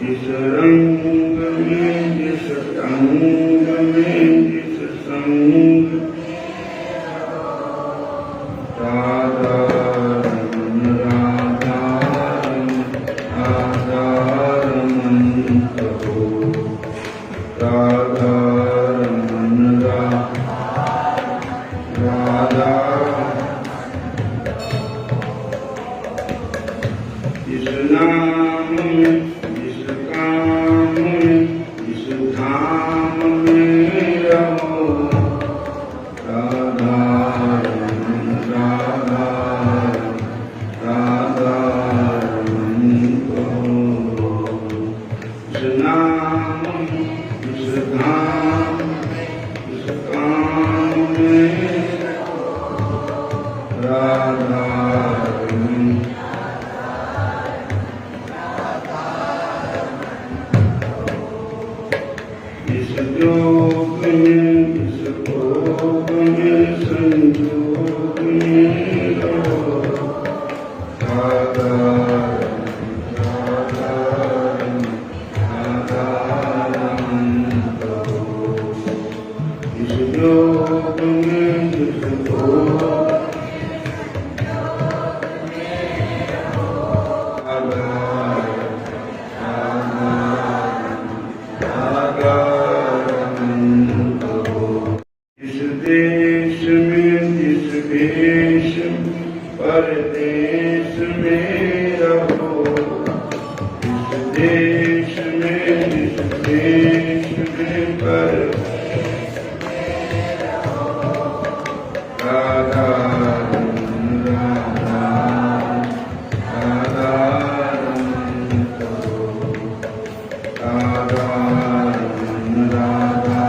जिस रंग में जिस अंग में जिस संग राधा रमन राधा रमन कहो राधा रमन राधा जिस नाम में जिस काम में जिस धाम में रहो राधा रमन राधा रमन कहो जिस नाम जिस धाम जिस काम में राधा रमन जिस योग में जिस भोग में संयोग में रहो राधा रमन कहो जिस योग में जिस भोग देश में जिस देश परदेश में रहो जिस देश में जिस देश में परदेश में रहो राधा रमन राधा रमन कहो राधा रमन राधा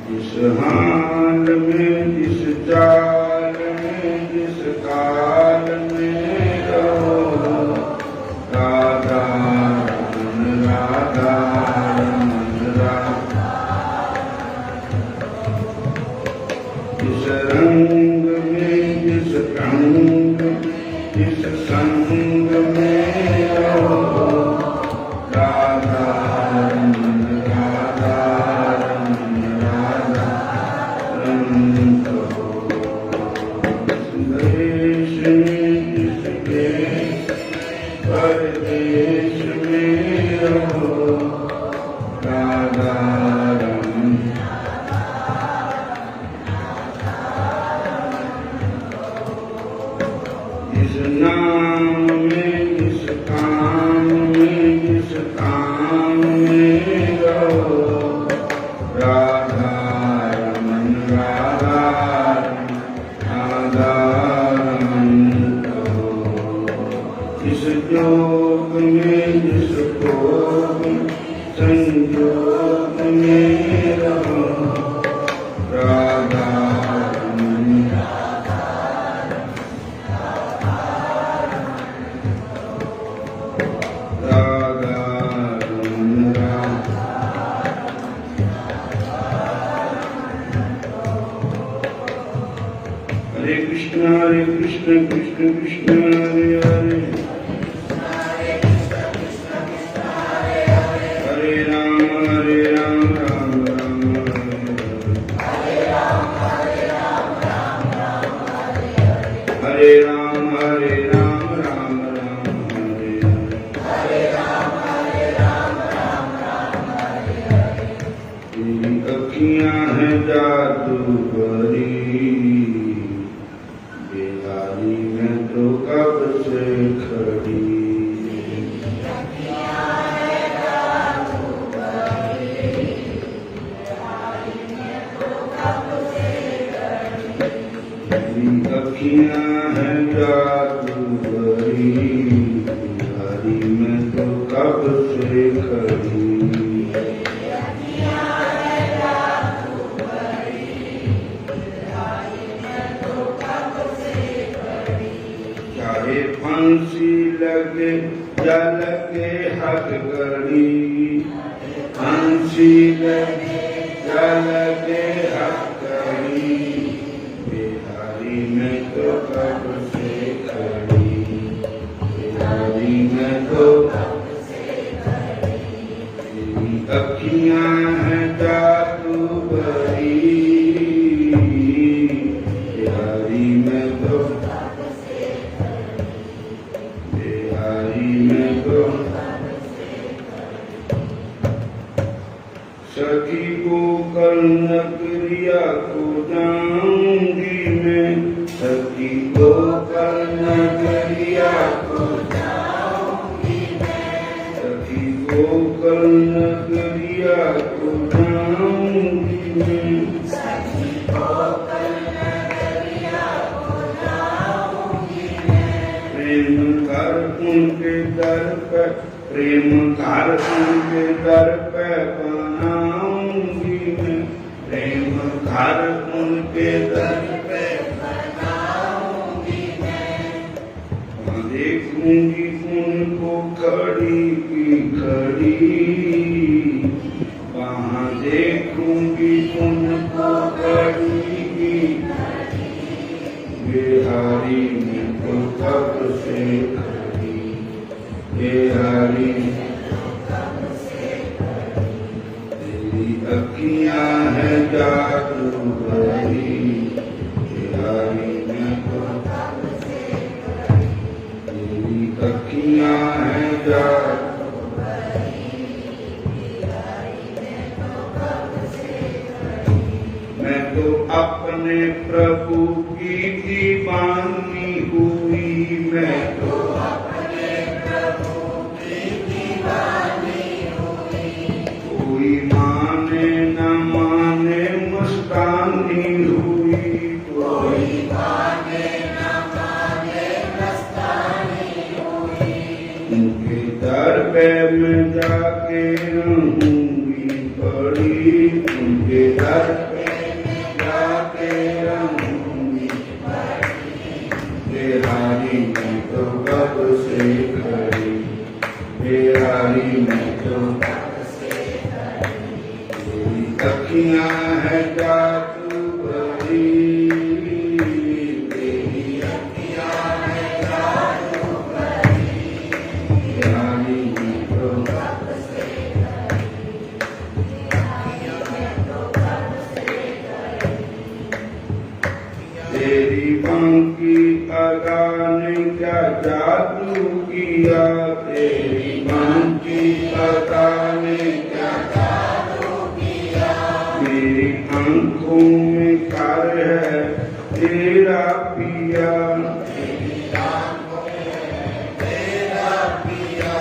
जिस हाल में जिस चाल में जिस काल में रहो राधा रमन राधा जिस रंग में जिस रंग जिस संग में रहो राधा रमन परदेश में रहो राधा रमन जिस नाम में जिस काम में जिस काम में रहो राधा रमन राधा रमन कहो जिस योग में जिस भोग संयोग में रहो राधा रमन राधा रमन हरे कृष्ण कृष्ण कृष्ण हरे हरे हरे राम राम राम हरे राम राम राम तेरी अखियां हैं जादूगरी बेहारी में तो कब से खड़ी अखियां हैं जादूगरी बिहारी में तो कब से खड़ी चाहे फांसी लगे या लगे हथकड़ी फांसी लगे या लगे हथकड़ी में तो कब से खड़ी तो तेरी अखियां हैं जादू भरी, बिहारी में तो बिहारी में तो सखी को कल नगरिया को जाऊंगी मैं, सखी को कल नगरिया को जाऊंगी मैं, सखी को कल नगरिया को जाऊंगी मैं, सखी को कल नगरिया को जाऊंगी मैं। प्रेम घर उनके दर पे, प्रेम घर उनके दर पे बनाऊंगी मैं, प्रेम घर उनके दर पे बनाऊंगी मैं। वहाँ देखूंगी उनको खड़ी की खड़ी, वहाँ देखूंगी उनको खड़ी की खड़ी, बिहारी में तो कब से खड़ी, बिहारी अखियां है जादू भरी, बिहारी में तो तेरी अखियां है जादू भरी, बिहारी में तो मैं तो अपने प्रभु की दीवानी हुई, मैं तो अपने प्रभु की दीवानी हुई, कोई माने न माने मस्तानी हुई, कोई माने न माने मस्तानी हुई, उनके दर पे मैं जाके रहूंगी पड़ी, उनके दर पे मैं जाके रहूंगी पड़ी, बिहारी में तो कब से खड़ी, बिहारी में तो अखियां है जादू भरी, तेरी अखियां है जादू भरी, बिहारी में तो तेरी बांकी अदा ने क्या जादू किया, तेरी बांकी अदा ने क्या मेरी आंखों में कार है तेरा पिया, मेरी आंखों में तेरा पिया,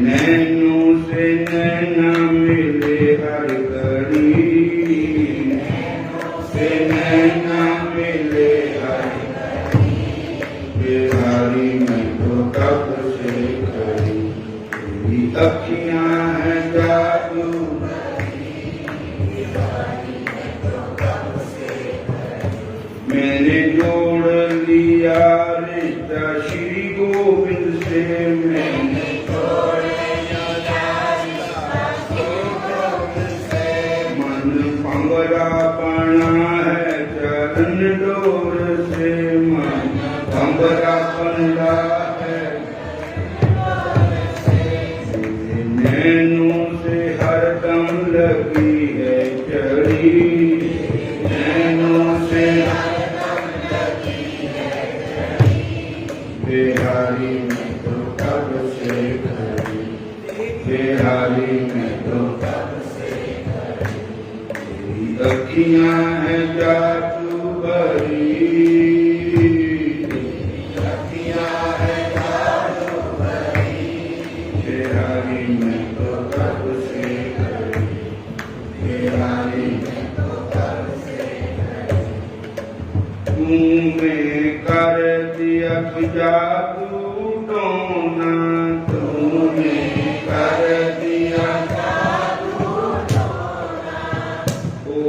नैनों से नैना मिले हर घड़ी, नैनों से नैना मिले हर घड़ी, बिहारी में तो कब से खड़ी, तेरी अखियां है जादू मैंने जोड़ लिया रिश्ता श्री गोविंद से, मैंने जोड़ लिया रिश्ता श्री गोविंद से, मन पंगरा बना है चरण डोर से, मन पंगरा बना है मेरे नैनों से हरदम लगी है चढ़ी, नैनों से बिहारी में तो कब से खड़ी, बिहारी में तो कब से खड़ी, तेरी अखियां है जादू भरी, अखियां है जादू भरी, बिहारी में तो कब से खड़ी, बिहारी में तो कब से खड़ी, तूने कर दिया जादू टोना, तूने कर दिया जादू टोना, हो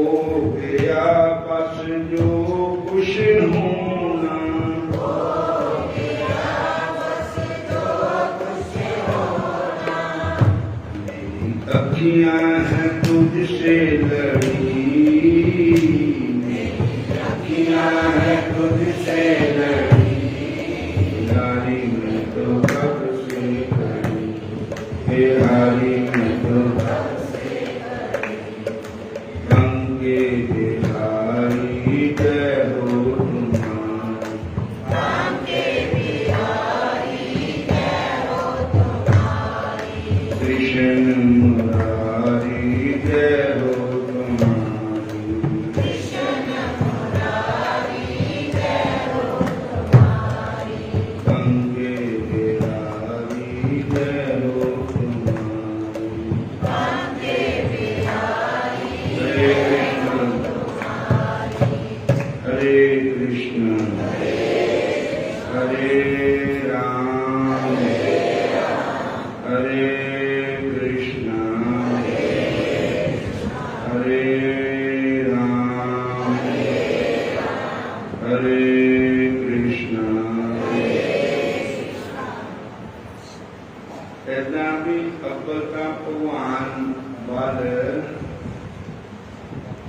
गया बस जो कुछ होना, हो गया बस जो कुछ होना, मेरी अखियां हैं तुझसे लड़ी, मेरी अखियां हैं तुझसे लड़ी, बिहारी में तो कब से हरे राम हरे कृष्णा हरे राम हरे कृष्णा। इतना भी अब्बल का भगवान वाल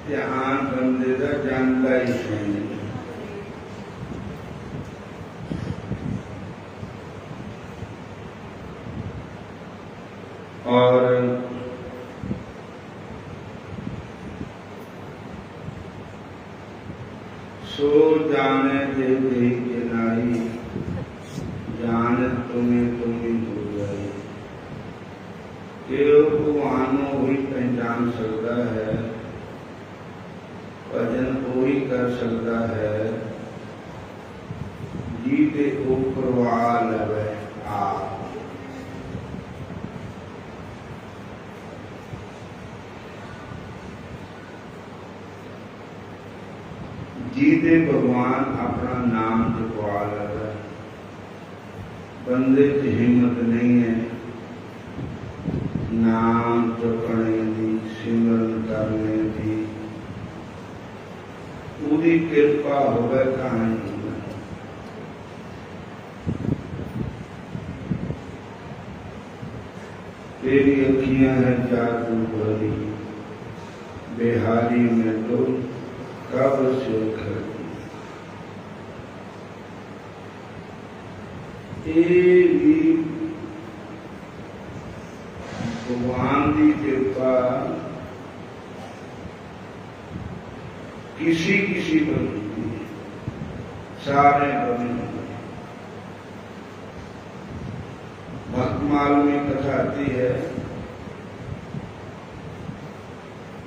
ध्यान बंदे का जानता ही नहीं। और सो जाने दे दे के नाई जान तुम्हें हो जाए। केवल भगवानों ही पहचान सकता है, भजन वो ही कर सकता है जीते ऊपर वाल आप। जीते भगवान अपना नाम जपवा लगा। बंदे की हिम्मत नहीं है नाम जपने की, सिमरन करने की। पूरी कृपा होवे कहानी। तेरी अखियां है जादू भरी, बिहारी में तो कब से खड़ी। भगवान की कृपा किसी किसी पर होती है, सारे पर नहीं। भक्तमाल में कथा आती है,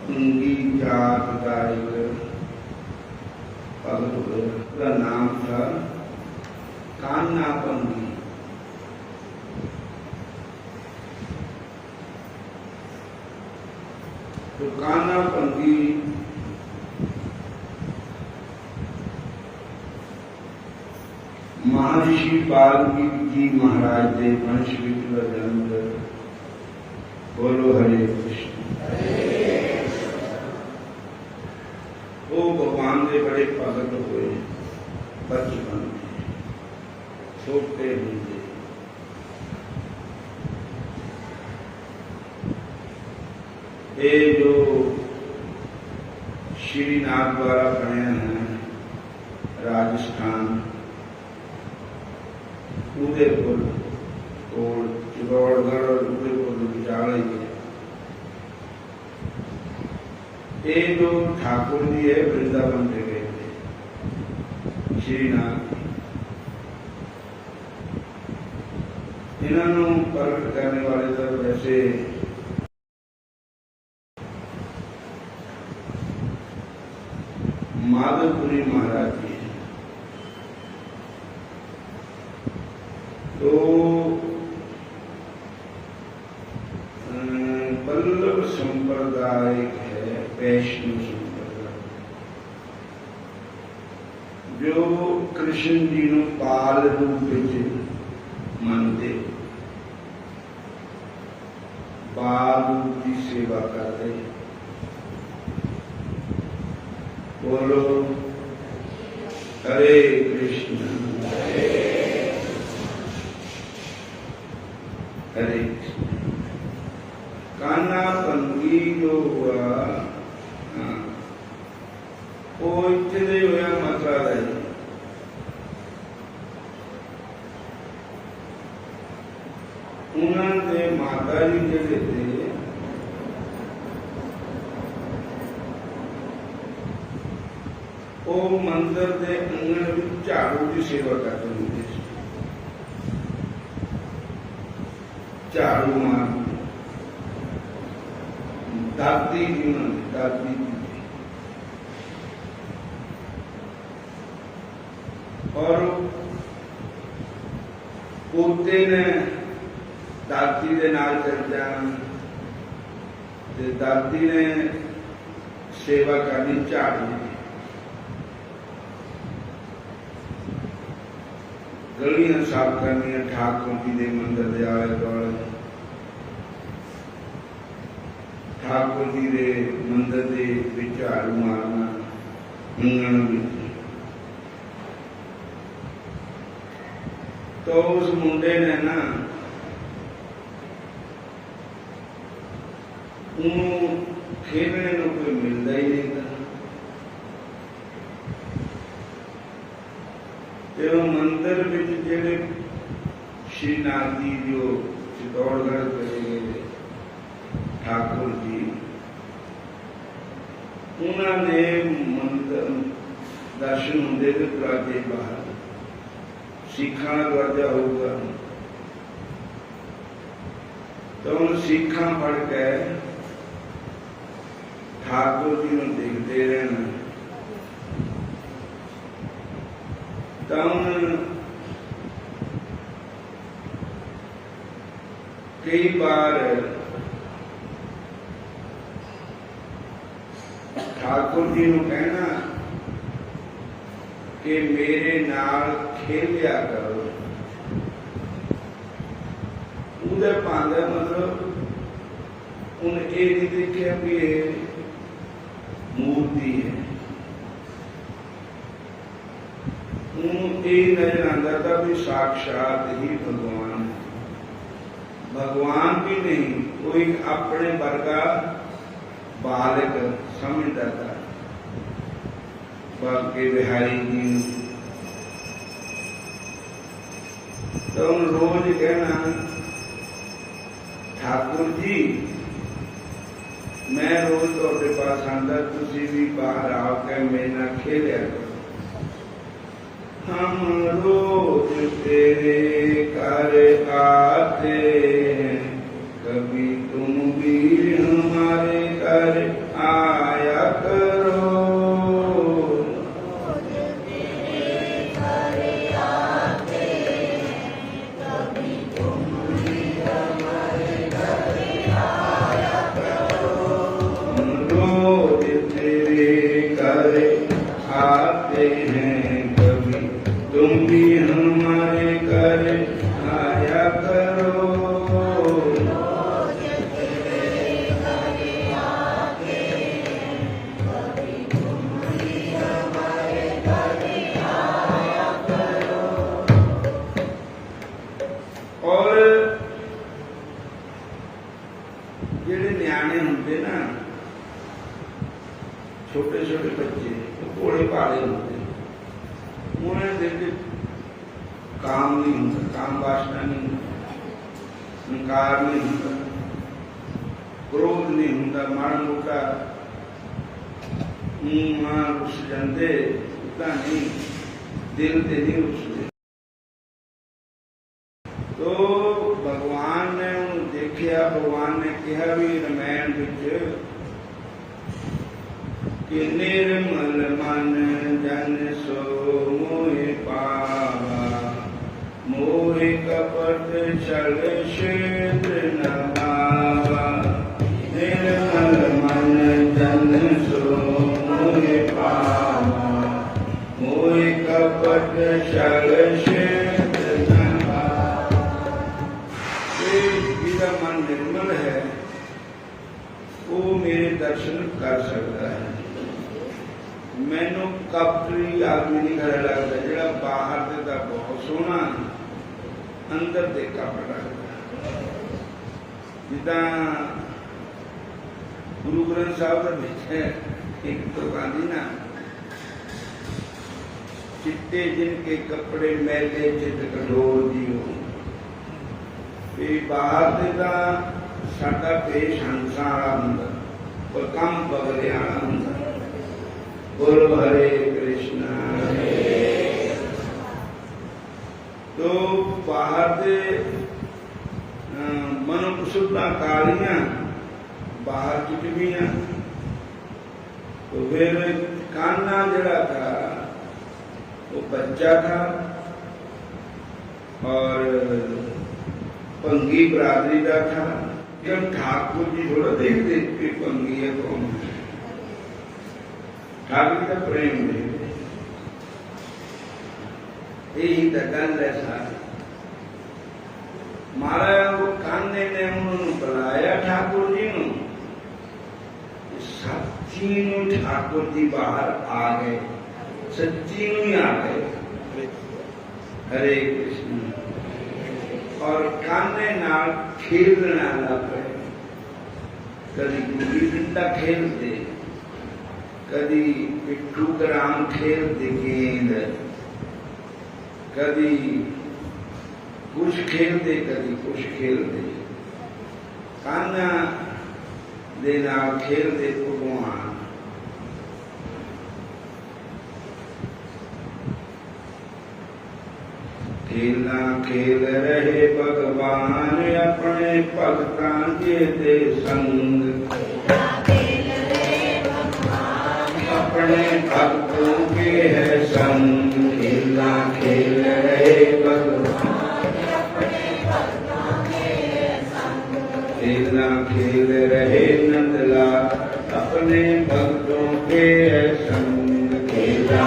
उनकी जात का एक भगत का नाम था कान्हा पंगी। तो कान्हा पंगी महर्षि वाल्मीकि जी महाराज के वंश विच जन्म। बोलो हरे कृष्ण। वो भगवान के बड़े भगत हुए बचपन में, छोटे होंगे। ये जो श्रीनाथ द्वारा बने हैं राजस्थान, उदयपुर और चित्तौड़गढ़ और उदयपुर विचार ये जो ठाकुर जी है वृंदावन से गए थे श्रीनाथ। इन्होंने प्रकट करने वाले सब वैसे माधवपुरी महाराज जी हैं। तो वल्लभ संप्रदाय है, वैष्णव संप्रदाय, जो कृष्ण जी ने बाल रूप मानते, बाल रूप की सेवा करते। बोलो हरे कृष्ण हरे कृष्ण। कान्हा पंगी जो हुआ वो इतने हुआ मथुरा रही। उन्होंने माता जी के थे वो मंदिर के अंगन में झाड़ू की सेवा करते होंगे। झाड़ू मार दादी जी दादी जी। और पोते ने दादी के नाल चल जाना, दादी ने सेवा करनी झाड़ू। गलियां साफ करनिया ठाकुर जी के मंदिर के आले दुआले, ठाकुर जी के मंदिर के विच झाड़ू मारना अंगण विच। तो उस मुंडे ने ना खेलने को कोई मिलता ही नहीं था। तो मंदिर विच जेड़े श्रीनाथ जी जो चित्तौड़गढ़ चले गए ठाकुर जी, उन्होंने मंदिर दर्शन होंगे तो दरवाजे बाहर सिखा दरवाजा होगा, तो उन सिखा पढ़ के ठाकुर जी को देखते रहना। कई बार ठाकुर जी को कहना कि मेरे नाल खेलिया करो, उधर पांदा मतलब उन्हें ये नहीं देखा कि ये मूर्ति है, ये नजर आता था भी साक्षात ही भगवान है। भगवान भी नहीं, कोई अपने वर्गा बालक समझता था बाकी बिहारी जी। तो रोज कहना ठाकुर जी मैं रोज थोड़े पास आंदा, तुसी भी बाहर आके मेरे नाल खेलिया करो। हम रोज तेरे घर आते हैं, कभी तुम भी हमारे घर आया करो। आते हैं, कभी तुम भी हमारे घर आया करो। और जेड़े न्याणे होंगे ना, छोटे छोटे बच्चे भोले भाले होते, उन्हें देख काम नहीं होता, काम वासना नहीं होता, अहंकार नहीं होता, क्रोध नहीं होता, माड़ा मोटा मां रुस जाते, उतना नहीं, दिल से नहीं रुसते। तो भगवान ने उन्हें देखा, भगवान ने कहा भी रामायण विच कि निर्मल मन जन सो मोहि पावा, मोहि कपट छल क्षेत्र न भावा। निर्मल मन जन सो मोहि पावा, मोहि कपट छल क्षेत्र न भावा। जिसका मन निर्मल है वो मेरे दर्शन कर सकता है। मैनू कपटी आदमी नहीं खड़ा लगता, जो बाहर से तो बहुत सोहना, अंदर से कपट लगता। जिदा गुरु ग्रंथ साहब का लिखे एक तो गांधी ना, चिट्टे जिनके कपड़े मैले चित कठोर दियो। बाहर से तो साडा पेश हंसा वाला हुंदा, पर कम बगले वाला हुंदा। बोलो हरे कृष्णा। तो बाहर से मनो कुसुमना कालियां, बाहर चिटवियां। तो फिर कान्हा जड़ा था वो बच्चा था, और भंगी बरादरी का था। जब ठाकुर जी थोड़ा देख देख के भंगी है कौन, ठाकुर का प्रेम देख। यही तो गल है सारी। महाराज वो कान्हे ने उन्होंने बुलाया ठाकुर जी नू, सच्ची नू ठाकुर जी बाहर आ गए, सच्ची नू ही आ गए। हरे कृष्ण। और कान्हे नाल खेलना लग पे, कदी गुल्ली डंडा खेलते, कदी पिट्ठू ग्राम खेलते गेंद, कदी कुछ खेलते कदी कुछ खेलते। कान्हा दे नाल खेलते भगवान। खेलना खेल रहे भगवान अपने भगतां जे दे संग, अपने भक्तों के है संग। खेलना खेल रहे भगवान, खेलना खेल रहे नंदलाल अपने भक्तों के है संग। खेलना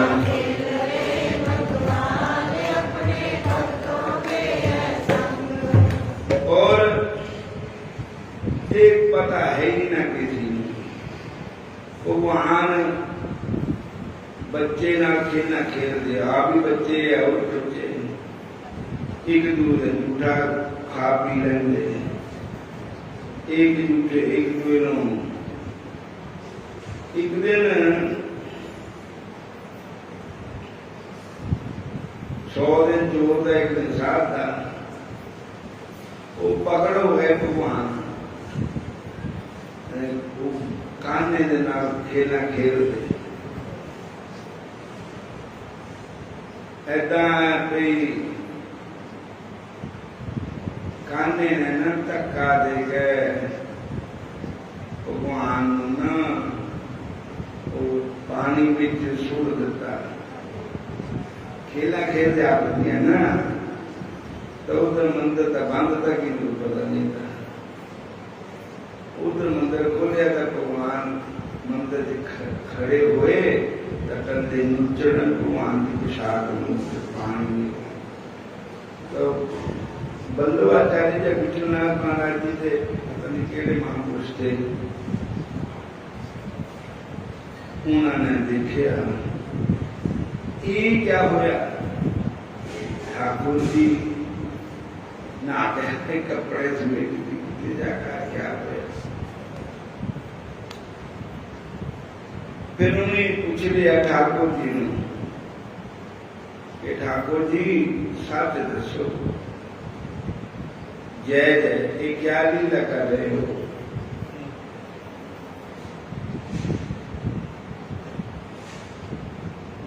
और एक पता है ही ना किसी को, भगवान बच्चे ना खेलना खेलते, आप भी बच्चे और बच्चे एक दूसरे जूठा खा पी लेंगे, एक जूठे एक दूसरे। एक दिन 100 दिन चोर का एक दिन साथ था, वो पकड़ो गए भगवान, कान्हे दे नाल खेलना खेलते। ऐदा कोई कान्हे ने न धक्का दे गए भगवान न, वो पानी विच सुट दिता। खेला खेलते आप ना, तो उधर मंदिर था बंद था कि पता नहीं था। उधर मंदिर खोलिया था, भगवान मंदिर खड़े हुए, कंधे नुचड़ भगवान की पोशाक पानी। तो बल्लभाचार्य जी विठलनाथ महाराज जी थे, पता नहीं केड़े महापुरुष थे, उन्होंने देखा ये क्या होया। ठाकुर जी ना कहते कपड़े समेट जाकर क्या होया। फिर उन्हें पूछ लिया ठाकुर जी ने कि ठाकुर जी सच दसो, जय जय ये क्या लीला कर रहे हो।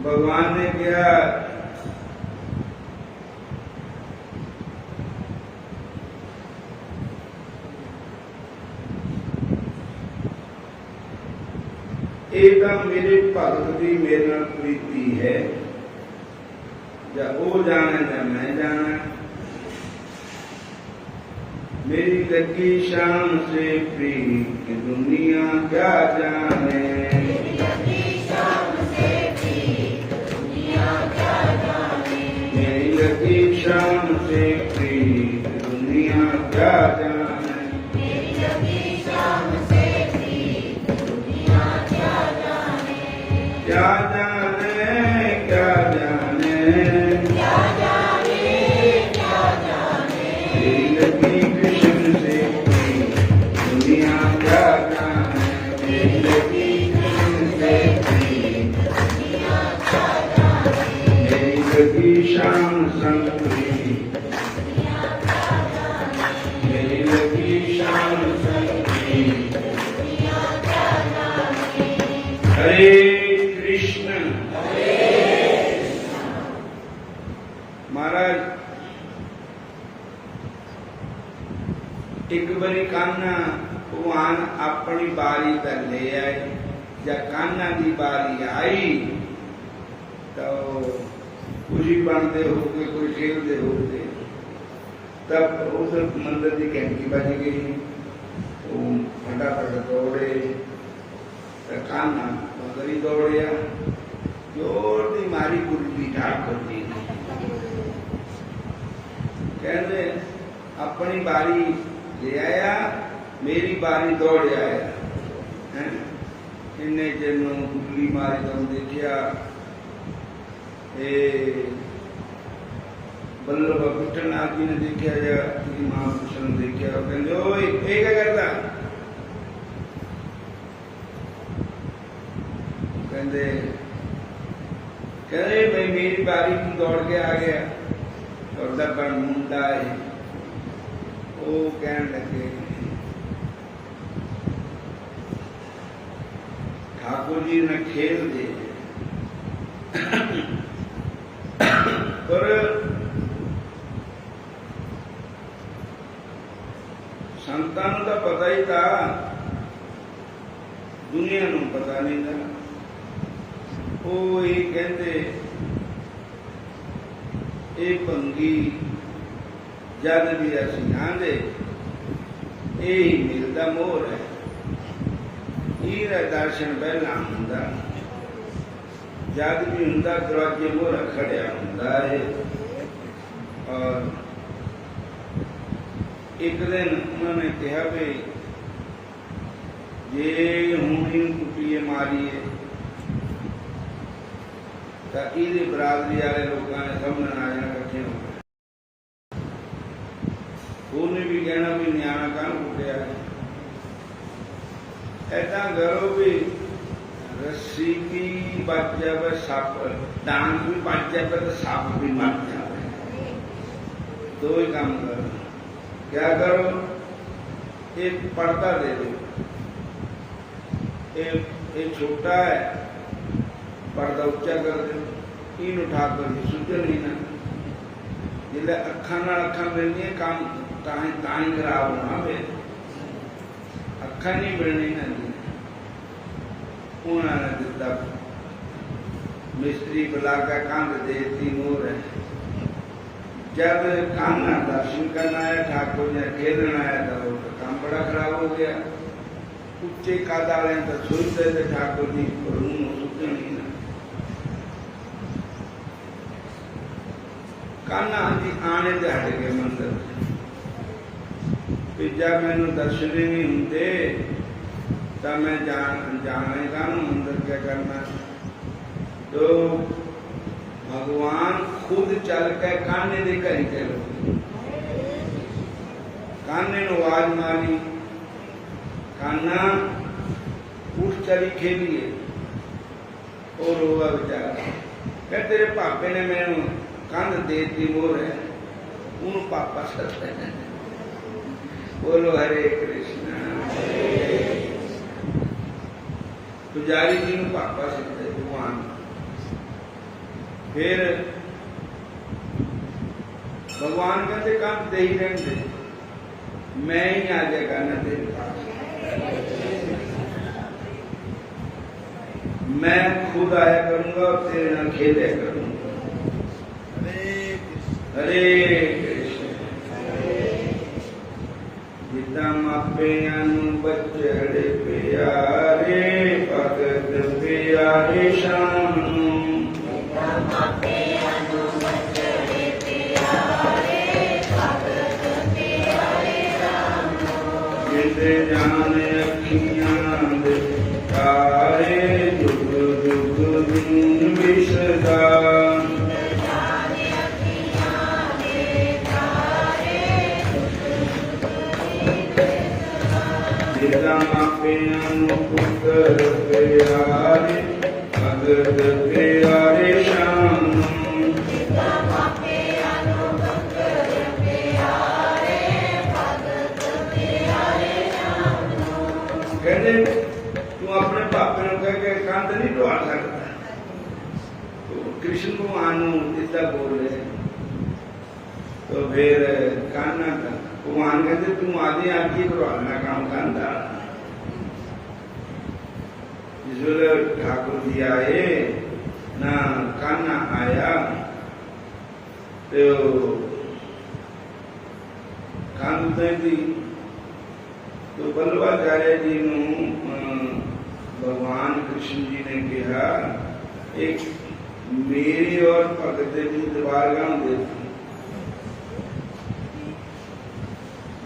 भगवान ने कहा एकदम मेरे भगत की मेरे नाल प्रीति है, या वो जाने या मैं जाना। मेरी लगी शाम से प्रीत की दुनिया क्या जाने। मेरी लगी शाम से प्रीत दुनिया क्या जाने। मेरी लगी शाम से प्रीत दुनिया क्या जाने। मेरी लगी शाम से प्रीत दुनिया क्या जाने। क्या जाने क्या जाने क्या जाने क्या जाने। मेरी लगी कृष्ण से प्रीत दुनिया क्या जाने। मेरी लगी कृष्ण से प्रीत दुनिया क्या जाने। मेरी लगी शाम संग प्रीत दुनिया क्या जाने। मेरी लगी शाम संग प्रीत दुनिया क्या जाने। हरे कृष्ण महाराज। एक बारी कान्हा भगवान अपनी बारी तक ले आए, जब कान्हा की बारी आई तो खुशी बनते होते कोई खेलते होते, तब उस मंदिर की घंटी बज गई, वो फटाफट दौड़े, तो कान्हा मंदिर ही दौड़िया, जोर दी मारी गुल्ली ठाकुर जी ने। कहते अपनी बारी ले आया, मेरी बारी दौड़ आया है। इन्ने चिर गुल्ली मारी तो देखिया बल्लभ पिट्ठनाथ जी ने देखा या महापुरुषों ने देखा, कहते ओए ये क्या करता, कहते कहते भाई मेरी बारी की दौड़ के आ गया। और दबन मुंडा है वो कहने लगे ठाकुर जी ने खेल दे पर संतान का पता ही था, दुनिया को पता नहीं था। वो ये कहते ये भंगी जद भी असी आंदे यही मिलता मोर है, ये दर्शन पहला हुंदा, जद भी हुंदा दरवाजे मोर खड़िया हुंदा है। और एक दिन उन्होंने कहा भाई जे हूँ इन कुटिए मारिए तो ये बरादरी वाले लोगों ने सब आ जाना इकट्ठे हो गए। उन्हें भी कहना भी न्याणा कहाँ कुटिया है, ऐसा करो भी रस्सी भी बच जाए, सप डांग भी बच जाए तो सप भी मर जाए, दो ही काम करो। क्या करो, एक पर्दा दे दो, एक छोटा है पर्दा उच्चा कर दो, इन उठा कर सुजन ही ना जिले अखा ना अखा मिलनी है काम ताही खराब होना वे अखा नहीं मिलनी ना जी। उन्होंने दिता मिस्त्री बुला कर कंध देती मोर है। जब कान्हा दर्शन करना आया, ठाकुर ने खेलना आया तो काम बड़ा खराब हो गया। उच्चे कादा वाले तो सुनते थे ठाकुर जी को सुनते नहीं ना। कान्हा जी आने से हट गए मंदिर से, जब मैंने दर्शन ही नहीं होंगे तब मैं जाने का मंदिर क्या करना। तो भगवान खुद चल के कान्हे दे घर ही चलो, कान्हे ने आवाज मारी, कान्हा उठ चली खेलिए और रोगा बेचारा। कह तेरे पापे ने मैंने कंध देती मोर है, उन पापा सत्य है। बोलो हरे कृष्णा। पुजारी जी ने पापा सत्य भगवान। फिर भगवान कहते काम दे ही रहने दे, मैं ही आ जाएगा ना तेरे पास, मैं खुद आया करूंगा और तेरे नाल खेला करूंगा। हरे कृष्ण। जिदा मापे अनु बचड़े प्यारे, भगत प्यारे शाम जाने अखियां तारे, जुग जुग दिन विसदा। जिदा मापे अनु पुत्र प्यारे, भगत प्यारे श्याम। कहते तू अपने पापे को कह के कंध नहीं ढवा सकता। तो कृष्ण भगवान इतना बोल रहे, तो फिर कान्हा भगवान कहते तू आदि आदि करवाना काम कंधा। जिस वेले ठाकुर जी आए ना कान्हा आया तो कंध दी। तो बल्लभाचार्य जी भगवान कृष्ण जी ने कहा एक मेरी और भगत की दरबारगाह दे।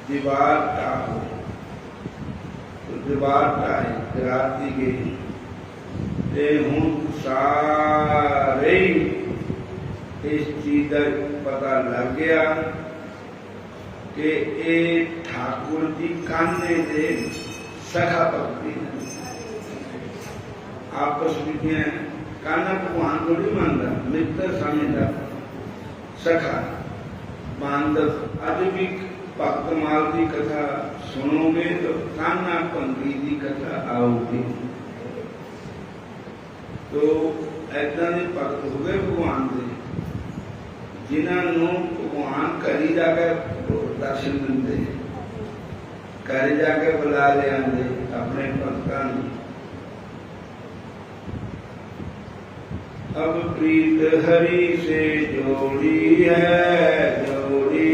दीवार ढाहो, तो दीवार ढाई गिराती गई ते हुण सारे इस चीज का पता लग गया कि ये ठाकुर जी कान्हे दे सखा भक्ति है। आपस में कान्हा भगवान को नहीं मानता, मित्र समझता, सखा बांधव। अज भी भक्त माल की कथा सुनोगे तो कान्हा भंगी की कथा आओगी। तो ऐसा के भक्त हो गए भगवान के, जिन्होंने भगवान घर जाके दर्शन देंगे, घर जाके बुला लिया अपने भक्तों। अब प्रीत हरि से जोड़ी है, जोड़ी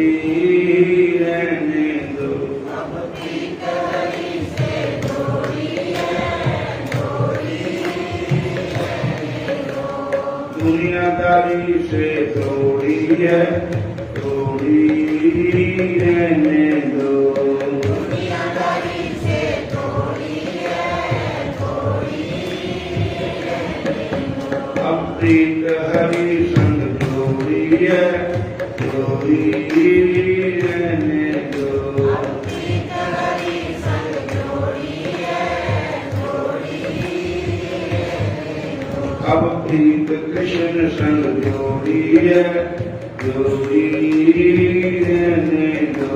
रहने दो। अब प्रीत हरि से जोड़ी है, जोड़ी रहने दो। दुनियादारी से जोड़ी है, जोड़ी रहने दो। दुनियादारी से जोड़ी है, जोड़ी रहने दो। अब प्रीत हरि संग जोड़ी है, जोड़ी रहने दो। अब प्रीत हरि संग जोड़ी है, जोड़ी रहने दो। अब प्रीत कृष्ण संग जोड़ी है, जोड़ी रहने दो।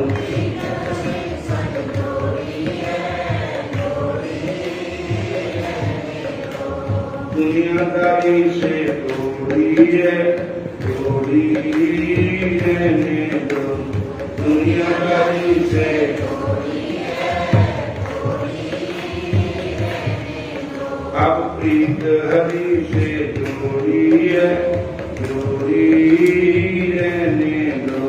प्रीत कृष्ण संग जोड़ी है, जोड़ी रहने दो। दुनियादारी से जोड़ी है, जोड़ी रहने दो। दुनियादारी से अब प्रीत हरि से जोड़ी है, जोड़ी रहने दो।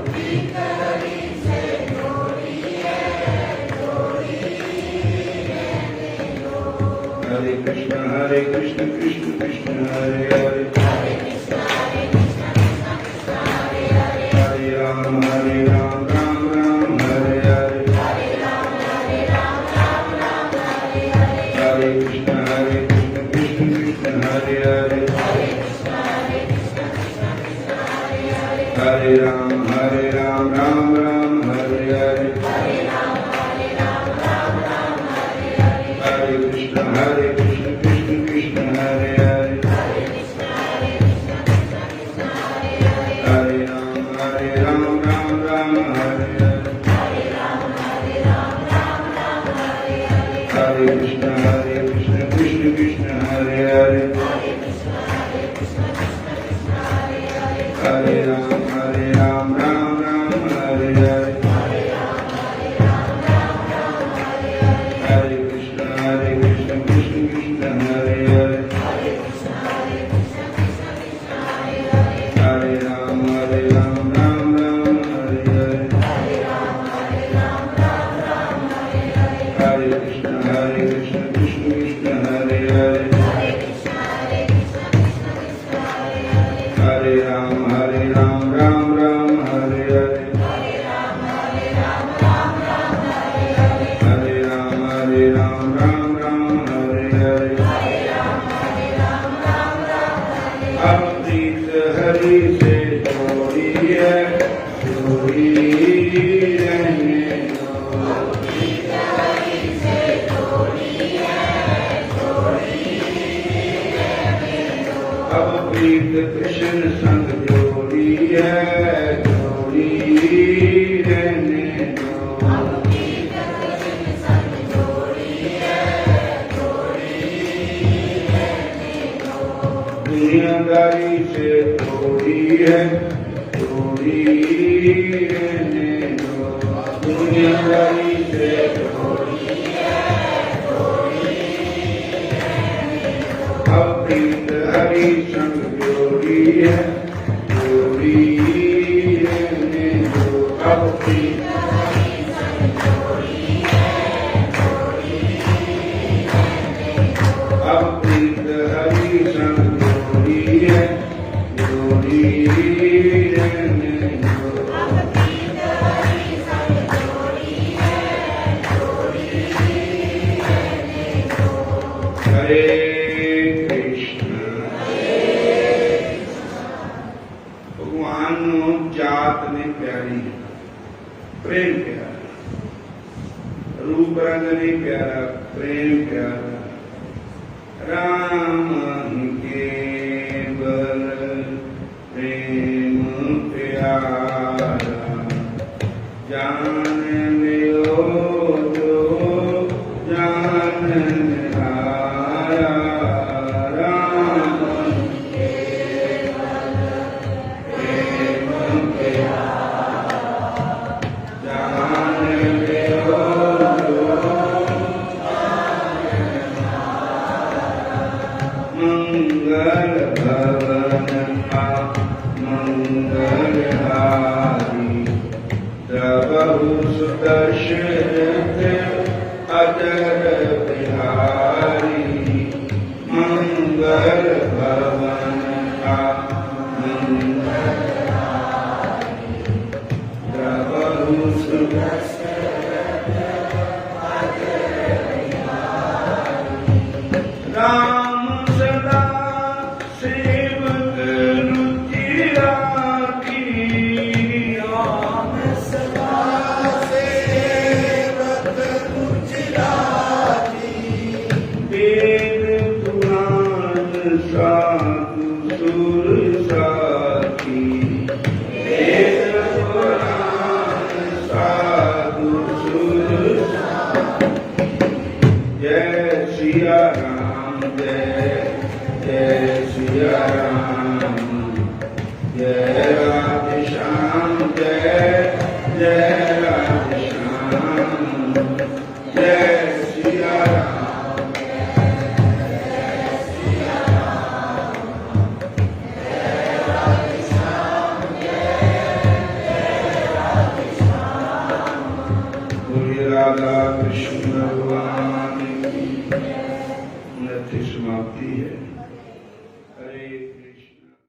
प्रीत हरि से जोड़ी है, जोड़ी रहने दो। हरे कृष्ण कृष्ण कृष्ण हरे हरे, हरे कृष्ण कृष्ण कृष्ण हरे हरे। हरे राम राम राम हरे हरे। हरे राम राम राम हरे हरे। हरे कृष्ण कृष्ण कृष्ण हरे हरे। हरे कृष्ण कृष्ण कृष्ण हरे हरे। हरे राम राम राम हरे हरे। हरे राम राम हरे हरे। हरे कृष्ण कृष्ण कृष्ण हरे हरे। हरे कृष्ण कृष्ण कृष्ण हरे हरे। हरे राम राम हरे हरे। हरे राम राम हरे हरे। हरे कृष्ण कृष्ण कृष्ण हरे हरे। हरे कृष्ण कृष्ण कृष्ण हरे हरे। हरे राम राम हरे हरे। हरे राम राम हरे हरे। हरे कृष्ण कृष्ण कृष्ण हरे हरे। हरे कृष्ण कृष्ण कृष्ण हरे हरे। हरे राम राम हरे हरे। हरे राम राम हरे हरे। हरे कृष्ण कृष्ण कृष्ण हरे हरे। हरे कृष्ण कृष्ण कृष्ण हरे हरे। हरे राम राम हरे हरे। हरे राम राम हरे हरे। हरे राम राम हरे हरे। हरे राम राम हरे हरे। अब प्रीत हरि से जोड़ी है, जोड़ी रहने दो। प्रीत हरि से जोड़ी है, जोड़ी रहने दो। अब प्रीत कृष्ण संग जोड़ी है, जोड़ी रहने दो। अब प्रीत कृष्ण संग जोड़ी है, जोड़ी रहने दो। दुनियादारी से जोड़ी है, जोड़ी रहने दो। दुनियादारी से जोड़ी अब प्रीत हरि संग जोड़ी है, जोड़ी रहने दो। अब प्रीत अब प्रीत हरि संग जोड़ी है, जोड़ी रहने दो। अब प्रीत हरि संग प्यारी है, प्रेम प्यारा, रूप रंग नहीं प्यारा, प्रेम प्यारा। राम केवल प्रेम प्यारा, जान लियो जो जान निहारा। राम केवल प्रेम प्यारा, जान लियो मंगल भवन मंगलहारी, प्रभु सुदर्शन अजर बिहारी। मंगल भवन मंगलहारी, प्रभु सुदर्शन अजर बिहारी। राम सदा सेवक रुचि राखी, राम सदा सेवक रुचि राखी। वेद पुराण साधु सुर साखी, वेद पुराण साधु सुर साखी। जय सिया राम, जय जय सिया राम, जय राधे श्याम, जय जय राधे श्याम। जय सिया राम, जय सिया राम, जय राधे श्याम, जय जय राधे श्याम। बोलिए राधा कृष्ण भगवान की। समाप्ति है।